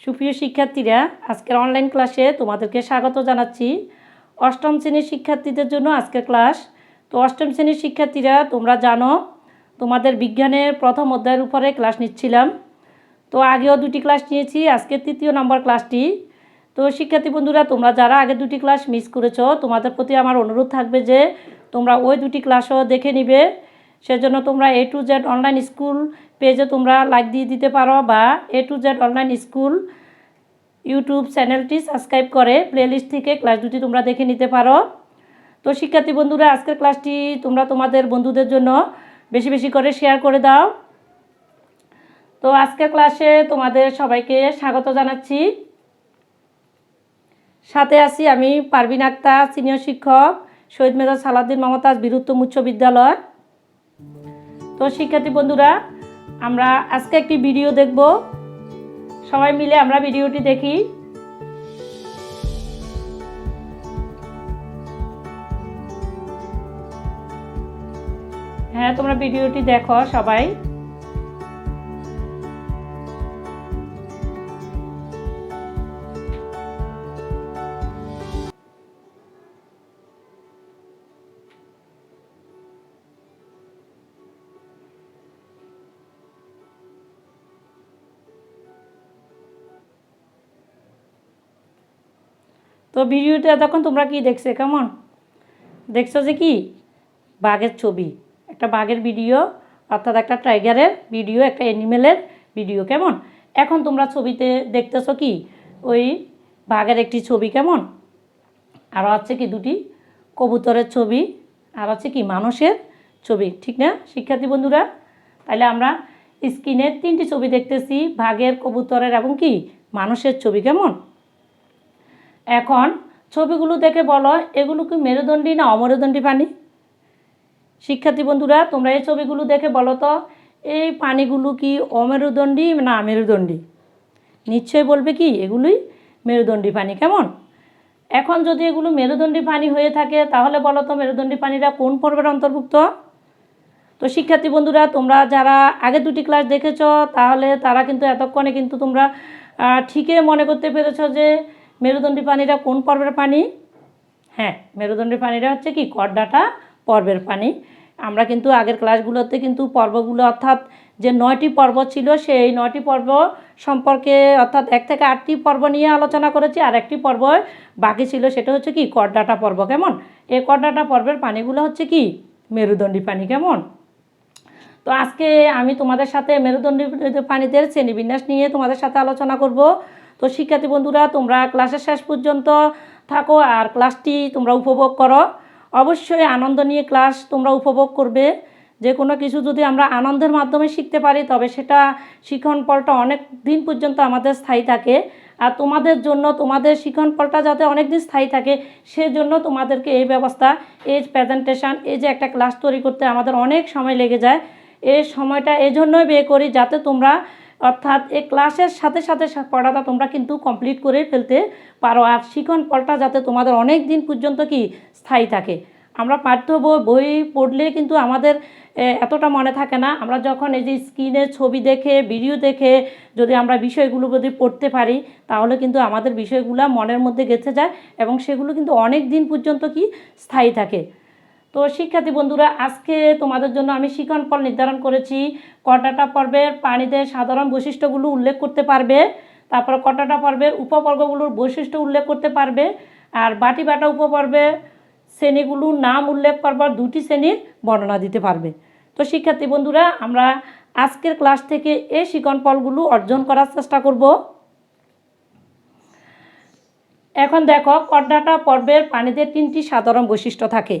সুপ্রিয় শিক্ষার্থীরা, আজকের অনলাইন ক্লাসে তোমাদেরকে স্বাগত জানাচ্ছি। অষ্টম শ্রেণীর শিক্ষার্থীদের জন্য আজকের ক্লাস। তো অষ্টম শ্রেণীর শিক্ষার্থীরা, তোমরা জানো তোমাদের বিজ্ঞানের প্রথম অধ্যায়ের উপরে ক্লাস নিচ্ছিলাম। তো আগেও দুটি ক্লাস নিয়েছি, আজকে তৃতীয় নম্বর ক্লাসটি। তো শিক্ষার্থী বন্ধুরা, তোমরা যারা আগে দুটি ক্লাস মিস করেছো, তোমাদের প্রতি আমার অনুরোধ থাকবে যে তোমরা ওই দুটি ক্লাসও দেখে নিবে। সেজন্য তোমরা A to Z online school পেজে তোমরা লাইক দিয়ে দিতে পারো, বা A to Z online school YouTube চ্যানেলটি সাবস্ক্রাইব করে প্লেলিস্ট থেকে ক্লাস দুটি তোমরা দেখে নিতে পারো। তো শিক্ষার্থী বন্ধুরা, আজকের ক্লাসটি তোমরা তোমাদের বন্ধুদের জন্য বেশি বেশি করে শেয়ার করে দাও। তো আজকের ক্লাসে তোমাদের সবাইকে স্বাগত জানাচ্ছি। সাথে আছি আমি পারভিন আক্তার, সিনিয়র শিক্ষক, শহীদ মেজর সালাউদ্দিন মমতাজ বীরুত্তম উচ্চ বিদ্যালয়। তো শিক্ষার্থী বন্ধুরা, আমরা আজকে একটি ভিডিও দেখব। সবাই মিলে আমরা ভিডিওটি দেখি। হ্যাঁ, তোমরা ভিডিওটি দেখো সবাই। তো ভিডিওটা এতক্ষণ তোমরা কি দেখছো, কেমন দেখছো যে কি বাঘের ছবি, একটা বাঘের ভিডিও, অর্থাৎ একটা টাইগারের ভিডিও, একটা অ্যানিমেলের ভিডিও। কেমন এখন তোমরা ছবিতে দেখতেছো কি ওই বাঘের একটি ছবি, কেমন আরও আছে কি দুটি কবুতরের ছবি, আর আছে কি মানুষের ছবি, ঠিক না শিক্ষার্থী বন্ধুরা? তাহলে আমরা স্ক্রিনে তিনটি ছবি দেখতেছি, বাঘের, কবুতরের এবং কি মানুষের ছবি। কেমন এখন ছবিগুলো দেখে বলো, এগুলো কি মেরুদণ্ডী না অমেরুদণ্ডী প্রাণী? শিক্ষার্থী বন্ধুরা, তোমরা এই ছবিগুলো দেখে বলো তো, এই প্রাণীগুলো কি অমেরুদণ্ডী না মেরুদণ্ডী? নিশ্চয়ই বলবে কি এগুলোই মেরুদণ্ডী প্রাণী। কেমন এখন যদি এগুলো মেরুদণ্ডী প্রাণী হয়ে থাকে, তাহলে বলো তো মেরুদণ্ডী প্রাণীরা কোন পর্বের অন্তর্ভুক্ত? তো শিক্ষার্থী বন্ধুরা, তোমরা যারা আগে দুটি ক্লাস দেখেছো, তাহলে তারা কিন্তু এতক্ষণে কিন্তু তোমরা ঠিকই মনে করতে পেরেছো যে মেরুদণ্ডী প্রাণীরা কোন পর্বের প্রাণী। হ্যাঁ, মেরুদণ্ডী প্রাণীরা হচ্ছে কি করডাটা পর্বের প্রাণী। আমরা কিন্তু আগের ক্লাসগুলোতে কিন্তু পর্বগুলো, অর্থাৎ যে 9টি পর্ব ছিল, সেই 9টি পর্ব সম্পর্কে, অর্থাৎ 1 থেকে 8টি পর্ব নিয়ে আলোচনা করেছি, আর একটি পর্ব বাকি ছিল, সেটা হচ্ছে কি করডাটা পর্ব। কেমন এই করডাটা পর্বের প্রাণীগুলো হচ্ছে কি মেরুদণ্ডী প্রাণী। কেমন তো আজকে আমি তোমাদের সাথে মেরুদণ্ডী প্রাণীদের শ্রেণীবিন্যাস নিয়ে তোমাদের সাথে আলোচনা করব। তো শিক্ষার্থী বন্ধুরা, তোমরা ক্লাসের শেষ পর্যন্ত থাকো আর ক্লাসটি তোমরা উপভোগ করো। অবশ্যই আনন্দ নিয়ে ক্লাস তোমরা উপভোগ করবে। যে কোনো কিছু যদি আমরা আনন্দের মাধ্যমে শিখতে পারি, তবে সেটা শিখন ফলটা অনেক দিন পর্যন্ত আমাদের স্থায়ী থাকে। আর তোমাদের জন্য তোমাদের শিখন ফলটা যাতে অনেক দিন স্থায়ী থাকে, সেজন্য তোমাদেরকে এই ব্যবস্থা, এই প্রেজেন্টেশন, এই যে একটা ক্লাস তৈরি করতে আমাদের অনেক সময় লেগে যায়। এই সময়টা এই জন্যই ব্যয় করি, যাতে তোমরা, অর্থাৎ এই ক্লাসের সাথে সাথে পড়াটা তোমরা কিন্তু কমপ্লিট করে ফেলতে পারো, আর শিখন ফলটা যাতে তোমাদের অনেক দিন পর্যন্ত কি স্থায়ী থাকে। আমরা পাঠ্য বই পড়লে কিন্তু আমাদের এতটা মনে থাকে না। আমরা যখন এই যে স্ক্রিনে ছবি দেখে, ভিডিও দেখে যদি আমরা বিষয়গুলো যদি পড়তে পারি, তাহলে কিন্তু আমাদের বিষয়গুলো মনের মধ্যে গেঁথে যায় এবং সেগুলো কিন্তু অনেক দিন পর্যন্ত কি স্থায়ী থাকে। তো শিক্ষার্থী বন্ধুরা, আজকে তোমাদের জন্য আমি শিখন ফল নির্ধারণ করেছি। করডাটা পর্বের প্রাণীদের সাধারণ বৈশিষ্ট্যগুলো উল্লেখ করতে পারবে, তারপর করডাটা পর্বের উপপর্বগুলোর বৈশিষ্ট্য উল্লেখ করতে পারবে, আর বাটি বাটা উপপর্বে শ্রেণীগুলোর নাম উল্লেখ করবার দুটি শ্রেণীর বর্ণনা দিতে পারবে। তো শিক্ষার্থী বন্ধুরা, আমরা আজকের ক্লাস থেকে এই শিখন ফলগুলো অর্জন করার চেষ্টা করব। এখন দেখো, করডাটা পর্বের প্রাণীদের 3টি সাধারণ বৈশিষ্ট্য থাকে।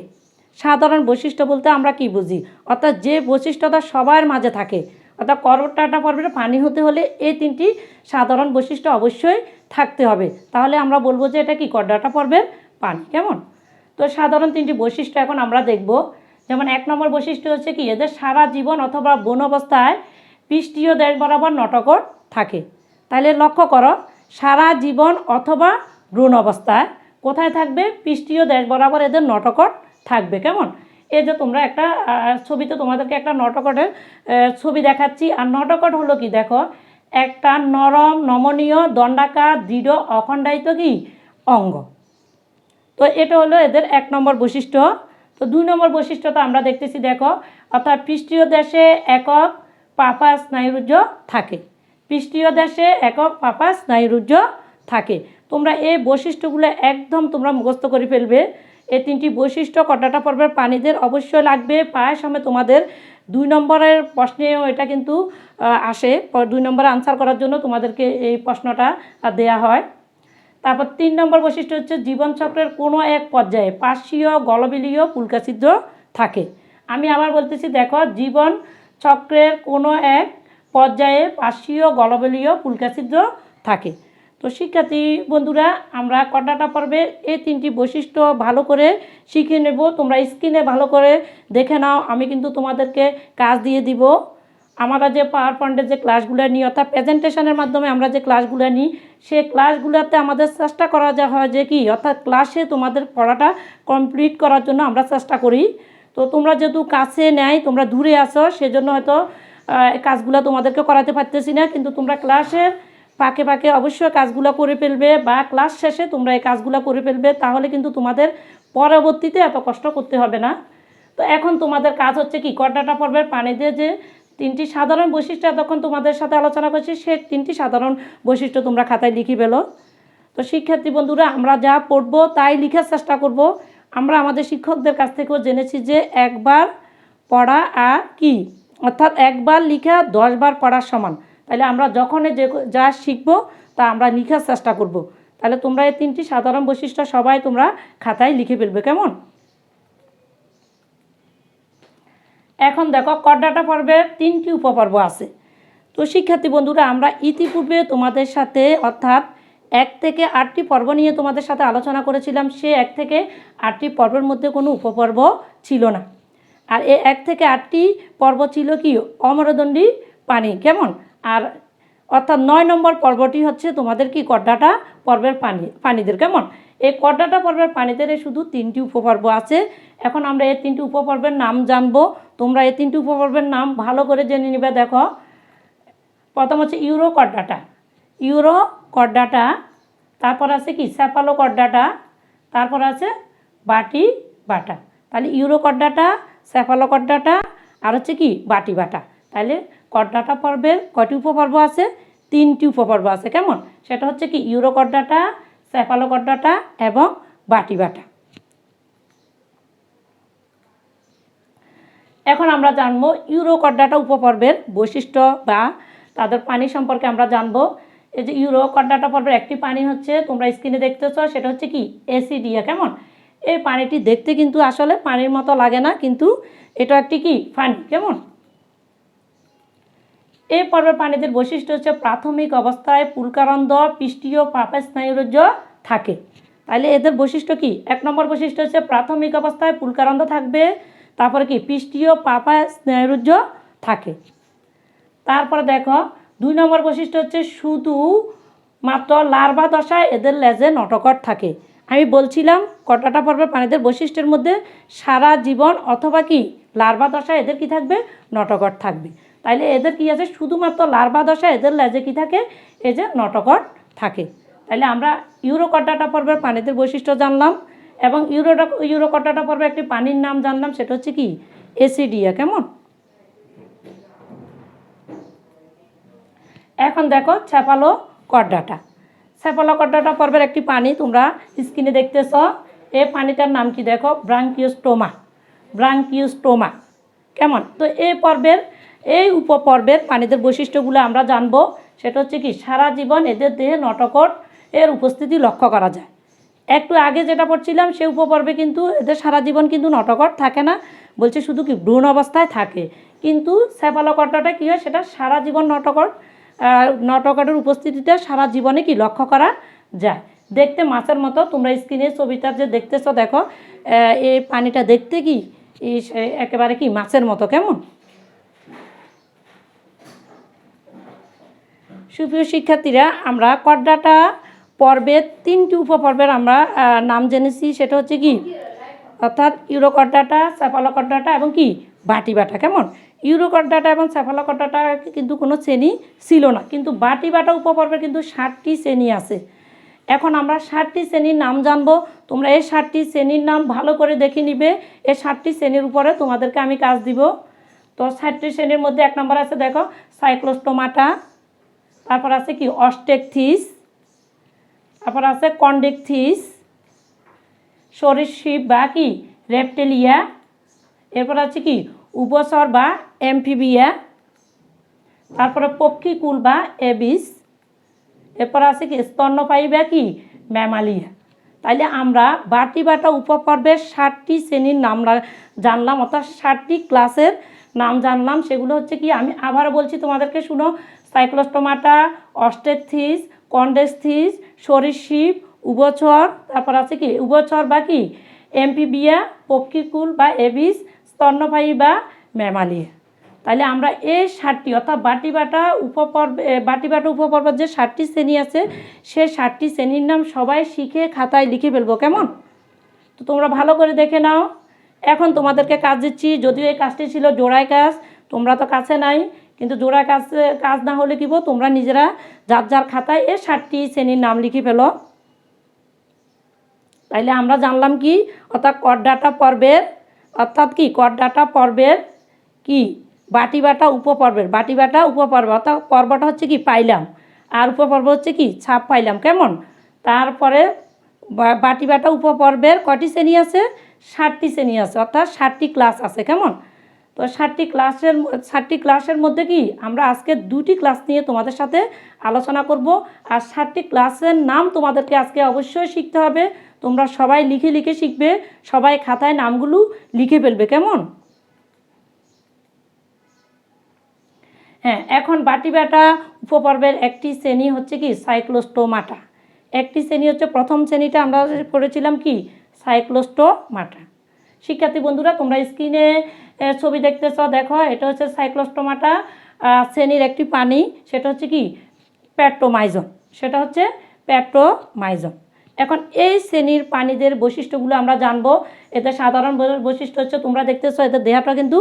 সাধারণ বৈশিষ্ট্য বলতে আমরা কি বুঝি, অর্থাৎ যে বৈশিষ্ট্যটা সবার মাঝে থাকে, অর্থাৎ করডাটা পর্বের প্রাণী হতে হলে এই 3টি সাধারণ বৈশিষ্ট্য অবশ্যই থাকতে হবে, তাহলে আমরা বলবো যে এটা কি করডাটা পর্বের প্রাণী। কেমন তো সাধারণ 3টি বৈশিষ্ট্য এখন আমরা দেখব। যেমন 1 নম্বর বৈশিষ্ট্য হচ্ছে কি, এদের সারা জীবন অথবা বন অবস্থায় পৃষ্ঠীয় দেশ বরাবর নটকট থাকে। তাহলে লক্ষ্য করো, সারা জীবন অথবা ভ্রূণ অবস্থায় কোথায় থাকবে? পৃষ্ঠীয় দেশ বরাবর এদের নটকট থাকবে। কেমন এই যে তোমরা একটা ছবিতে তোমাদেরকে একটা নটকটের ছবি দেখাচ্ছি। আর নটকট হলো কি, দেখো একটা নরম নমনীয় দণ্ডাকার দৃঢ় অখণ্ডায়িত কি অঙ্গ। তো এটা হলো এদের 1 নম্বর বৈশিষ্ট্য। তো 2 নম্বর বৈশিষ্ট্যটা আমরা দেখতেছি, দেখো, অর্থাৎ পৃষ্ঠীয় দেশে একক পাপা স্নায়ুরজ্জ থাকে। পৃষ্ঠীয় দেশে একক পাপা স্নায়ুরজ্জ থাকে। তোমরা এই বৈশিষ্ট্যগুলো একদম তোমরা মুখস্থ করে ফেলবে। এই 3টি বৈশিষ্ট্য কর্ডাটা পর্বের প্রাণীদের অবশ্যই লাগবে। প্রায় সময় তোমাদের 2 নম্বরের প্রশ্নেও এটা কিন্তু আসে। 2 নম্বরে আনসার করার জন্য তোমাদেরকে এই প্রশ্নটা দেয়া হয়। তারপর 3 নম্বর বৈশিষ্ট্য হচ্ছে জীবনচক্রের কোনো এক পর্যায়ে পার্শ্বীয় গলবিলীয় পুলকাছিদ্র থাকে। আমি আবার বলতেছি, দেখো, জীবন চক্রের কোনো এক পর্যায়ে পার্শ্বীয় গলবিলীয় পুলকাছিদ্র থাকে। তো শিক্ষার্থী বন্ধুরা, আমরা কর্ডাটা পর্বে এই 3টি বৈশিষ্ট্য ভালো করে শিখে নেব। তোমরা স্ক্রিনে ভালো করে দেখে নাও। আমি কিন্তু তোমাদেরকে কাজ দিয়ে দিব। আমরা যে পাওয়ার পয়েন্টের যে ক্লাসগুলো নিই, অর্থাৎ প্রেজেন্টেশনের মাধ্যমে আমরা যে ক্লাসগুলো নিই, সেই ক্লাসগুলোতে আমাদের চেষ্টা করা হয় যে কি, অর্থাৎ ক্লাসে তোমাদের পড়াটা কমপ্লিট করার জন্য আমরা চেষ্টা করি। তো তোমরা যেহেতু কাছে নেয়, তোমরা দূরে আসো, সেজন্য হয়তো কাজগুলো তোমাদেরকে করাতে পারতেছি না। কিন্তু তোমরা ক্লাসের ফাঁকে ফাঁকে অবশ্যই কাজগুলো করে ফেলবে, বা ক্লাস শেষে তোমরা এই কাজগুলো করে ফেলবে। তাহলে কিন্তু তোমাদের পরবর্তীতে এত কষ্ট করতে হবে না। তো এখন তোমাদের কাজ হচ্ছে কি, কর্ডাটা পর্বের প্রাণীদের যে 3টি সাধারণ বৈশিষ্ট্য তখন তোমাদের সাথে আলোচনা করছি, সেই 3টি সাধারণ বৈশিষ্ট্য তোমরা খাতায় লিখে ফেলো। তো শিক্ষার্থী বন্ধুরা, আমরা যা পড়বো তাই লিখার চেষ্টা করব। আমরা আমাদের শিক্ষকদের কাছ থেকেও জেনেছি যে একবার পড়া আর কি, অর্থাৎ একবার লিখা 10 বার পড়ার সমান। তাহলে আমরা যখন যা শিখবো তা আমরা লিখার চেষ্টা করব। তাহলে তোমরা এই 3টি সাধারণ বৈশিষ্ট্য সবাই তোমরা খাতায় লিখে ফেলবে, কেমন? এখন দেখো, কর্ডাটা পর্বের 3টি উপপর্ব আছে। তো শিক্ষার্থী বন্ধুরা, আমরা ইতিপূর্বে তোমাদের সাথে অর্থাৎ 1 থেকে 8টি পর্ব নিয়ে তোমাদের সাথে আলোচনা করেছিলাম। সে 1 থেকে 8টি পর্বের মধ্যে কোনো উপপর্ব ছিল না। আর এই 1 থেকে 8টি পর্ব ছিল কি, অমেরুদণ্ডী প্রাণী, কেমন? আর অর্থাৎ 9 নম্বর পর্বটি হচ্ছে তোমাদের কি, কর্ডাটা পর্বের প্রাণীদের, কেমন? এই কর্ডাটা পর্বের প্রাণীদের শুধু 3টি উপপর্ব আছে। এখন আমরা এই 3টি উপপর্বের নাম জানবো। তোমরা এই 3টি উপপর্বের নাম ভালো করে জেনে নিবে। দেখো, প্রথম হচ্ছে ইউরো কর্ডাটা, তারপর আছে কি স্যাফালো কর্ডাটা, তারপর আছে বাটি বাটা। তাহলে ইউরো কর্ডাটা, স্যাফালো কর্ডাটা, আর হচ্ছে কি বাটি বাটা। তাহলে কর্ডাটা পর্বের কয়টি উপপর্ব আছে? 3টি উপপর্ব আছে, কেমন? সেটা হচ্ছে কি ইউরো কর্ডাটা, স্যাফালো কর্ডাটা এবং বাটি বাটা। এখন আমরা জানবো ইউরো কর্ডাটা উপপর্বের বৈশিষ্ট্য বা তাদের পানি সম্পর্কে আমরা জানবো। এই যে ইউরো কর্ডাটা পর্বের একটি পানি হচ্ছে, তোমরা স্ক্রিনে দেখতেছ, সেটা হচ্ছে কি অ্যাসিডিয়া, কেমন? এই পানিটি দেখতে কিন্তু আসলে পানির মতো লাগে না, কিন্তু এটা একটি কি পানি, কেমন? এই পর্বের প্রাণীদের বৈশিষ্ট্য হচ্ছে প্রাথমিক অবস্থায় পুলকারন্ধ্র পৃষ্ঠীয় পাপা স্নায়ুরজ্জ থাকে। তাহলে এদের বৈশিষ্ট্য কি? 1 নম্বর বৈশিষ্ট্য হচ্ছে প্রাথমিক অবস্থায় পুলকারন্ধ্র থাকবে, তারপরে কি পৃষ্ঠীয় পাপা স্নায়ুরজ্জ থাকে। তারপরে দেখো 2 নম্বর বৈশিষ্ট্য হচ্ছে শুধু মাত্র লার্ভা দশায় এদের লেজে নটকট থাকে। আমি বলছিলাম কর্ডাটা পর্বের প্রাণীদের বৈশিষ্ট্যের মধ্যে সারা জীবন অথবা কি লার্ভা দশায় এদের কি থাকবে, নটকট থাকবে। তাইলে এদের কি আছে, শুধুমাত্র লার্ভা দশায় এদের লেজে কি থাকে, এই যে নটকট থাকে। তাইলে আমরা ইউরো কর্ডাটা পর্বের প্রাণীদের বৈশিষ্ট্য জানলাম এবং ইউরো কর্ডাটা পর্বের একটি পানির নাম জানলাম, সেটা হচ্ছে কি অ্যাসিডিয়া, কেমন? এখন দেখো স্যাফালো কর্ডাটা পর্বের একটি পানি, তোমরা স্ক্রিনে দেখতেছ। এই পানিটার নাম কি, দেখো ব্রাঙ্কিওস্টোমা, কেমন? তো এই উপপর্বের প্রাণীদের বৈশিষ্ট্যগুলো আমরা জানবো। সেটা হচ্ছে কি সারা জীবন এদের দেহে নটকট এর উপস্থিতি লক্ষ্য করা যায়। একটু আগে যেটা পড়ছিলাম সেই উপপর্বে কিন্তু এদের সারা জীবন কিন্তু নটকট থাকে না, বলছে শুধু কি ভ্রূণ অবস্থায় থাকে। কিন্তু স্যাফালো কর্ডাটা কী হয়, সেটা সারা জীবন নটকটের উপস্থিতিটা সারা জীবনে কি লক্ষ্য করা যায়। দেখতে মাছের মতো, তোমরা স্ক্রিনে ছবিটা যে দেখতেছ, দেখো এই পানিটা দেখতে কি একেবারে কি মাছের মতো, কেমন? সুপ্রিয় শিক্ষার্থীরা, আমরা কর্ডাটা পর্বের 3টি উপপর্বের আমরা নাম জেনেছি। সেটা হচ্ছে কি অর্থাৎ ইউরো কর্ডাটা, স্যাফালো কর্ডাটা এবং কি বাটি বাটা, কেমন? ইউরোকর্ডাটা এবং সেফালোকর্ডাটা কিন্তু কোনো শ্রেণী ছিল না, কিন্তু বাটি বাটা উপপর্বে কিন্তু 60টি শ্রেণী আছে। এখন আমরা 60টি শ্রেণীর নাম জানবো। তোমরা এই 60টি শ্রেণীর নাম ভালো করে দেখে নিবে। এই 60টি শ্রেণীর উপরে তোমাদেরকে আমি কাজ দিব। তো 60টি শ্রেণীর মধ্যে 1 নম্বর আছে, দেখো সাইক্লোস্টোমাটা, তারপর আছে কি অস্টেকথিস, তারপর আছে কন্ডেকথিস, সরীসৃপ বা কি রেপ্টেলিয়া, এরপর আছে কি উভচর বা অ্যামফিবিয়া, তারপরে পক্ষীকুল বা এবিস, এরপর আছে কি স্তন্যপায়ী বা কি ম্যামালিয়া। তাইলে আমরা বাটি বাটা উপপর্বের 60টি শ্রেণীর নাম জানলাম, অর্থাৎ 60টি ক্লাসের নাম জানলাম। সেগুলো হচ্ছে কি, আমি আবার বলছি তোমাদেরকে শুনো, সাইক্লোস্টোমাটা, অস্টেকথিস, কন্ডেকথিস, সরীসৃপ, উভচর, তারপর আছে কি উভচর বা কি অ্যামফিবিয়া, পক্ষীকুল বা এবিস, স্তন্যপায়ী বা ম্যামালিয়া। তাহলে আমরা এই 60টি অর্থাৎ বাটি বাটা উপপর্বের যে 60টি শ্রেণী আছে, সেই 60টি শ্রেণীর নাম সবাই শিখে খাতায় লিখে ফেলবো, কেমন? তো তোমরা ভালো করে দেখে নাও। এখন তোমাদেরকে কাজ দিচ্ছি, যদিও এই কাজটি ছিল জোড়ায় কাজ, তোমরা তো কাছে নাই, কিন্তু জোড়ায় কাজ না হলে কি তোমরা নিজেরা যার যার খাতায় এই 60টি শ্রেণীর নাম লিখে ফেলো। তাইলে আমরা জানলাম কি, অর্থাৎ করডাটা পর্বের কি বাটি বাটা উপপর্ব, অর্থাৎ পর্বটা হচ্ছে কি পাইলাম, আর উপপর্ব হচ্ছে কি ছাপ পাইলাম, কেমন? তারপরে বাটি বাটা উপপর্বের কয়টি শ্রেণী আছে? 60টি শ্রেণী আছে, অর্থাৎ 60টি ক্লাস আছে, কেমন? তো 60টি ক্লাসের মধ্যে কি আমরা আজকে 2টি ক্লাস নিয়ে তোমাদের সাথে আলোচনা করব। আর 60টি ক্লাসের নাম তোমাদেরকে আজকে অবশ্যই শিখতে হবে। তোমরা সবাই লিখে লিখে শিখবে, সবাই খাতায় নামগুলো লিখে ফেলবে, কেমন? হ্যাঁ, এখন বাটি বাটা উপপর্বের একটি শ্রেণী হচ্ছে কি সাইক্লোস্টোমাটা। একটি শ্রেণী হচ্ছে, প্রথম শ্রেণীটা আমরা পড়েছিলাম কি সাইক্লোস্টোমাটা। শিক্ষার্থী বন্ধুরা, তোমরা স্ক্রিনে ছবি দেখতেছ, দেখো এটা হচ্ছে সাইক্লোস্টোমাটা শ্রেণীর একটি প্রাণী, সেটা হচ্ছে কি প্যাট্রোমাইজন। এখন এই শ্রেণীর প্রাণীদের বৈশিষ্ট্যগুলো আমরা জানবো। এদের সাধারণ বৈশিষ্ট্য হচ্ছে, তোমরা দেখতেছ এদের দেহটা কিন্তু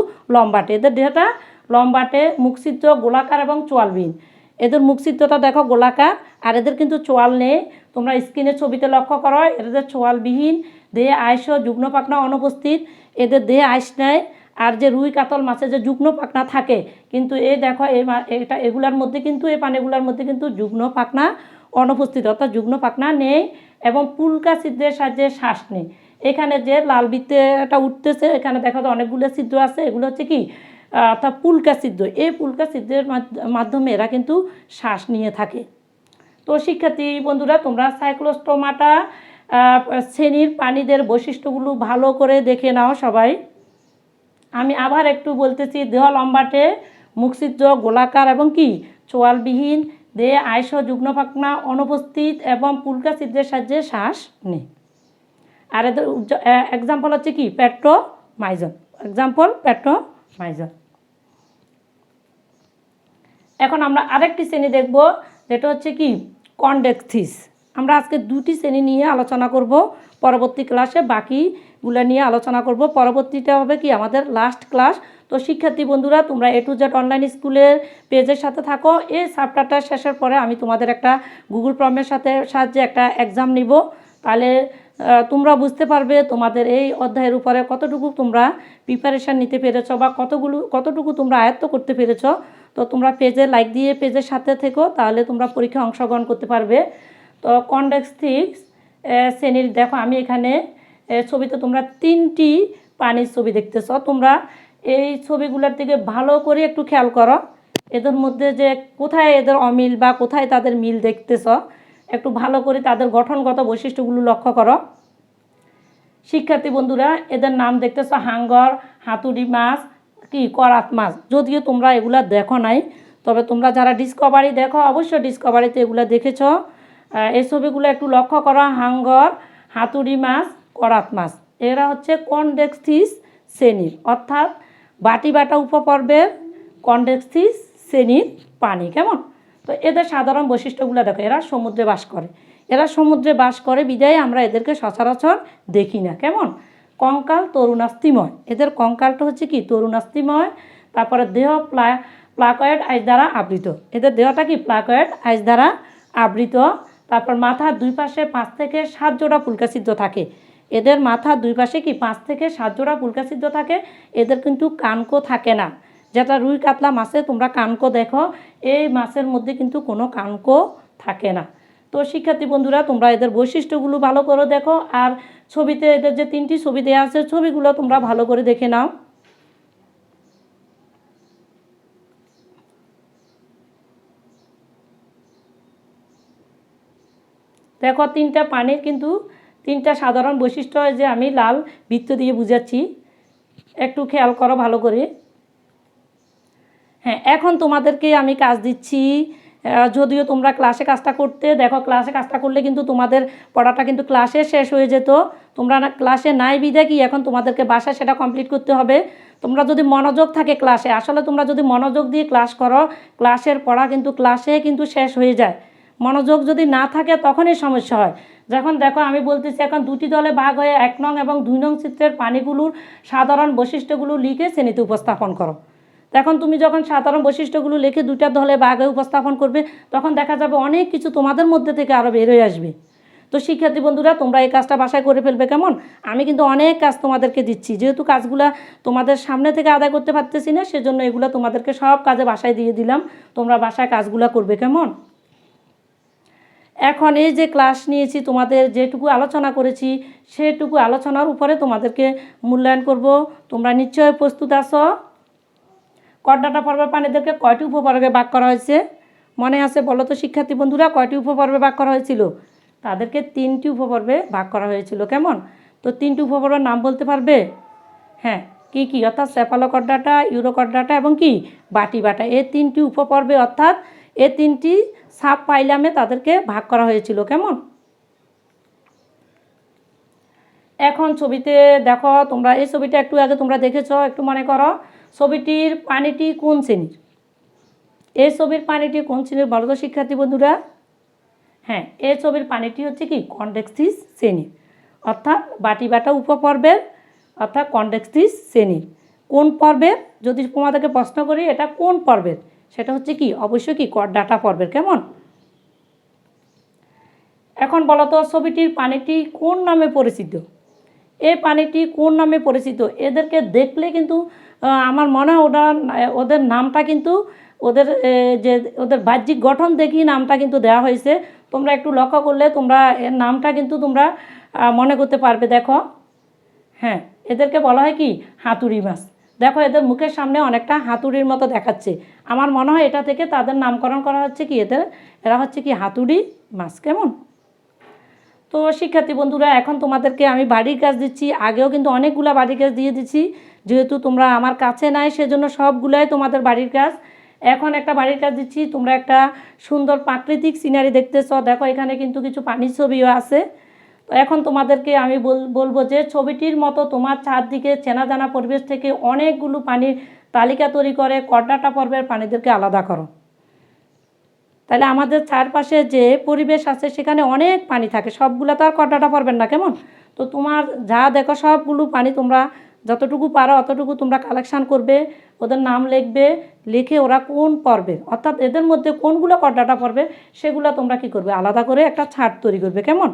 লম্বাটে, মুখছিদ্র গোলাকার এবং চোয়ালবিহীন। এদের মুখছিদ্রটা দেখো গোলাকার, আর এদের কিন্তু চোয়াল নেই। তোমরা স্ক্রিনের ছবিতে লক্ষ্য করো, এদের চোয়ালবিহীন, দেহে আইস ও যুগ্ম পাখনা অনুপস্থিত। এদের দেহে আইস নেয়, আর যে রুই কাতল মাছে যে যুগ্ম পাখনা থাকে, কিন্তু এই দেখো এগুলার মধ্যে কিন্তু এই প্রাণীগুলোর মধ্যে কিন্তু যুগ্ম পাখনা অনুপস্থিত, অর্থাৎ যুগ্ম পাখনা নেই, এবং পুলকা ছিদ্রের সাহায্যে শ্বাস নেই। এখানে যে লাল বৃত্তটা উঠতেছে, এখানে দেখো অনেকগুলো ছিদ্র আছে, এগুলো হচ্ছে কি অর্থাৎ পুলকা ছিদ্র। এই পুলকা ছিদ্রের মাধ্যমে এরা কিন্তু শ্বাস নিয়ে থাকে। তো শিক্ষার্থী বন্ধুরা, তোমরা সাইক্লোস্টোমাটা শ্রেণীর প্রাণীদের বৈশিষ্ট্যগুলো ভালো করে দেখে নাও সবাই। আমি আবার একটু বলতেছি, দেহ লম্বাটে, মুখছিদ্র গোলাকার এবং কি চোয়ালবিহীন, দেহে আইস ও যুগ্ম পাখনা অনুপস্থিত এবং পুলকা ছিদ্রের সাহায্যে শ্বাস নেই। আর এদের এক্সাম্পল হচ্ছে কি প্যাট্রোমাইজন। এখন আমরা আরেকটি শ্রেণী দেখব, যেটা হচ্ছে কি কন্ডেকথিস। আমরা আজকে 2টি শ্রেণী নিয়ে আলোচনা করব, পরবর্তী ক্লাসে বাকিগুলো নিয়ে আলোচনা করব। পরবর্তীটা হবে কি আমাদের লাস্ট ক্লাস। তো শিক্ষার্থী বন্ধুরা, তোমরা A to Z অনলাইন স্কুলের পেজের সাথে থাকো। এই চ্যাপ্টারটা শেষের পরে আমি তোমাদের একটা গুগল ফর্মের সাহায্যে একটা এক্সাম নিব। তাহলে তোমরা বুঝতে পারবে তোমাদের এই অধ্যায়ের উপরে কতটুকু তোমরা প্রিপারেশান নিতে পেরেছো বা কতটুকু তোমরা আয়ত্ত করতে পেরেছো। তো তোমরা পেজে লাইক দিয়ে পেজের সাথে থেকো, তাহলে তোমরা পরীক্ষায় অংশগ্রহণ করতে পারবে। তো কন্ডেকথিস শ্রেণীর দেখো, আমি এখানে ছবিতে তোমরা 3টি প্রাণীর ছবি দেখতেছ। তোমরা এই ছবিগুলোর দিকে ভালো করে একটু খেয়াল করো, এদের মধ্যে যে কোথায় এদের অমিল বা কোথায় তাদের মিল দেখতেছ, একটু ভালো করে তাদের গঠনগত বৈশিষ্ট্যগুলো লক্ষ্য করো। শিক্ষার্থী বন্ধুরা, এদের নাম দেখতেছ হাঙ্গর, হাতুড়ি মাছ, কি করাত মাছ। যদিও তোমরা এগুলা দেখো নাই, তবে তোমরা যারা ডিসকভারি দেখো অবশ্যই ডিসকভারিতে এগুলো দেখেছ। এই ছবিগুলো একটু লক্ষ্য করো, হাঙ্গর, হাতুড়ি মাছ, করাত মাছ, এরা হচ্ছে কন্ডেকথিস শ্রেণীর, অর্থাৎ বাটি বাটা উপপর্বের কন্ডেকথিস শ্রেণীর প্রাণী, কেমন? তো এদের সাধারণ বৈশিষ্ট্যগুলো দেখো, এরা সমুদ্রে বাস করে বিধায় আমরা এদেরকে সচরাচর দেখি না, কেমন? কঙ্কাল তরুণাস্থিময়, এদের কঙ্কালটা হচ্ছে কি তরুণাস্থিময়, তারপরে দেহ প্লাকয়েড আইস দ্বারা আবৃত। এদের দেহটা কি প্লাকয়েড আইস দ্বারা আবৃত। তারপর মাথার দুই পাশে 5 থেকে 7 জোড়া পুলকাছিদ্র থাকে। এদের মাথার দুই পাশে কি 5 থেকে 7 জোড়া পুলকাছিদ্র থাকে। এদের কিন্তু কানকো থাকে না। যেটা রুই কাতলা মাছে তোমরা কানকো দেখো, এই মাছের মধ্যে কিন্তু কোনো কানকো থাকে না। তো শিক্ষার্থী বন্ধুরা, তোমরা এদের বৈশিষ্ট্যগুলো ভালো করে দেখো, আর ছবিতে এদের যে 3টি ছবি দেওয়া আছে ছবিগুলো তোমরা ভালো করে দেখে নাও। দেখো 3টা পানির কিন্তু 3টা সাধারণ বৈশিষ্ট্য যে আমি লাল বৃত্ত দিয়ে বুঝাচ্ছি, একটু খেয়াল করো ভালো করে। হ্যাঁ, এখন তোমাদেরকে আমি কাজ দিচ্ছি। যদিও তোমরা ক্লাসে কাজটা করতে, দেখো ক্লাসে কাজটা করলে কিন্তু তোমাদের পড়াটা কিন্তু ক্লাসে শেষ হয়ে যেত। তোমরা ক্লাসে নাই বিদে কি এখন তোমাদেরকে বাসায় সেটা কমপ্লিট করতে হবে। তোমরা যদি মনোযোগ থাকে ক্লাসে, আসলে তোমরা যদি মনোযোগ দিয়ে ক্লাস করো, ক্লাসের পড়া কিন্তু ক্লাসে কিন্তু শেষ হয়ে যায়। মনোযোগ যদি না থাকে তখনই সমস্যা হয়। যখন দেখো আমি বলতেছি, এখন 2টি দলে ভাগ হয়ে 1 নং এবং 2 নং চিত্রের পানিগুলোর সাধারণ বৈশিষ্ট্যগুলো লিখে শ্রেণীতে উপস্থাপন করো। তখন তুমি যখন সাধারণ বৈশিষ্ট্যগুলো লিখে 2টা দলে ভাগে উপস্থাপন করবে, তখন দেখা যাবে অনেক কিছু তোমাদের মধ্যে থেকে আরও বের হয়ে আসবে। তো শিক্ষার্থী বন্ধুরা, তোমরা এই কাজটা বাসায় করে ফেলবে কেমন। আমি কিন্তু অনেক কাজ তোমাদেরকে দিচ্ছি, যেহেতু কাজগুলো তোমাদের সামনে থেকে আদায় করতে পারতেছি না, সেজন্য এগুলো তোমাদেরকে সব কাজে বাসায় দিয়ে দিলাম। তোমরা বাসায় কাজগুলো করবে কেমন। এখন এই যে ক্লাস নিয়েছি, তোমাদের যেটুকু আলোচনা করেছি সেটুকু আলোচনার উপরে তোমাদেরকে মূল্যায়ন করব। তোমরা নিশ্চয়ই প্রস্তুত আছো। করডাটা পর্বের প্রাণীদেরকে কয়টি উপপর্বে ভাগ করা হয়েছে মনে আছে বলো তো শিক্ষার্থী বন্ধুরা? কয়টি উপপর্বে ভাগ করা হয়েছিল? তাদেরকে 3টি উপপর্বে ভাগ করা হয়েছিল কেমন। তো 3টি উপপর্বের নাম বলতে পারবে? হ্যাঁ, কি কি? অর্থাৎ সেফালোকর্ডাটা, ইউরোকর্ডাটা এবং কি বাটিবাটা, এই 3টি উপপর্বে অর্থাৎ এই 3টি সাব পাইলামে তাদেরকে ভাগ করা হয়েছিল কেমন। এখন ছবিতে দেখো, তোমরা এই ছবিটা একটু আগে তোমরা দেখেছো, একটু মনে করো ছবিটির পানিটি কোন শ্রেণীর? এই ছবির পানিটি কোন শ্রেণীর বলো তো শিক্ষার্থী বন্ধুরা? হ্যাঁ, এই ছবির পানিটি হচ্ছে কি কনডেক্সিস শ্রেণীর, অর্থাৎ বাটিবাটা উপপর্বের, অর্থাৎ কনডেক্সিস শ্রেণীর। কোন পর্বের? যদি তোমাদেরকে প্রশ্ন করি এটা কোন পর্বের, সেটা হচ্ছে কি অবশ্যই কি করডাটা পর্বের কেমন। এখন বলো তো ছবিটির পানিটি কোন নামে পরিচিত? এই পানিটি কোন নামে পরিচিত? এদেরকে দেখলে কিন্তু আমার মনে হয় ওদের নামটা কিন্তু ওদের যে ওদের বাহ্যিক গঠন দেখি নামটা কিন্তু দেওয়া হয়েছে। তোমরা একটু লক্ষ্য করলে তোমরা এর নামটা কিন্তু তোমরা মনে করতে পারবে। দেখো, হ্যাঁ, এদেরকে বলা হয় কি হাতুড়ি মাছ। দেখো এদের মুখের সামনে অনেকটা হাতুড়ির মতো দেখাচ্ছে। আমার মনে হয় এটা থেকে তাদের নামকরণ করা হচ্ছে কি এরা হচ্ছে কি হাতুড়ি মাছ কেমন। তো শিক্ষার্থী বন্ধুরা, এখন তোমাদেরকে আমি বাড়ির কাজ দিচ্ছি। আগেও কিন্তু অনেকগুলা বাড়ির কাজ দিয়ে দিচ্ছি, যেহেতু তোমরা আমার কাছে নাই সেজন্য সবগুলাই তোমাদের বাড়ির কাজ। এখন একটা বাড়ির কাজ দিচ্ছি, তোমরা একটা সুন্দর প্রাকৃতিক সিনারি দেখতেছ। দেখো এখানে কিন্তু কিছু পানির ছবিও আছে। তো এখন তোমাদেরকে আমি বলবো যে ছবিটির মতো তোমার চারদিকে চেনা জানা পরিবেশ থেকে অনেকগুলো পানির তালিকা তৈরি করে করডাটা পর্বের পানিদেরকে আলাদা করো। তাহলে আমাদের চারপাশে যে পরিবেশ আছে সেখানে অনেক পানি থাকে, সবগুলো তো আর করডাটা পর্বের না কেমন। তো তোমার যা দেখো সবগুলো পানি তোমরা যতটুকু পারো অতটুকু তোমরা কালেকশান করবে, ওদের নাম লিখবে, লিখে ওরা কোন পর্বের অর্থাৎ এদের মধ্যে কোনগুলো করডাটা পর্বে সেগুলো তোমরা কি করবে আলাদা করে একটা ছাট তৈরি করবে কেমন।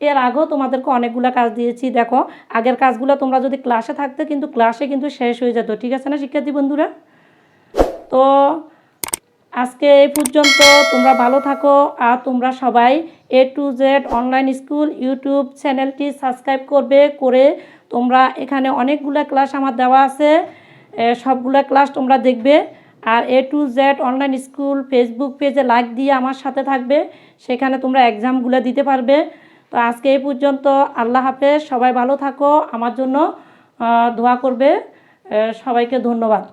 এর আগেও তোমাদেরকে অনেকগুলো কাজ দিয়েছি। দেখো আগের কাজগুলো তোমরা যদি ক্লাসে থাকতে কিন্তু ক্লাসে কিন্তু শেষ হয়ে যেত, ঠিক আছে না শিক্ষার্থী বন্ধুরা? তো আজকে এই পর্যন্ত, তোমরা ভালো থাকো। আর তোমরা সবাই A to Z online school YouTube চ্যানেলটি সাবস্ক্রাইব করবে, করে তোমরা এখানে অনেকগুলো ক্লাস আমার দেওয়া আছে, সবগুলো ক্লাস তোমরা দেখবে। আর A to Z online school Facebook পেজে লাইক দিয়ে আমার সাথে থাকবে, সেখানে তোমরা এক্সামগুলো দিতে পারবে। তো আজকে এই পর্যন্ত, আল্লাহ হাফেজ, সবাই ভালো থাকো, আমার জন্য দোয়া করবে। সবাইকে ধন্যবাদ।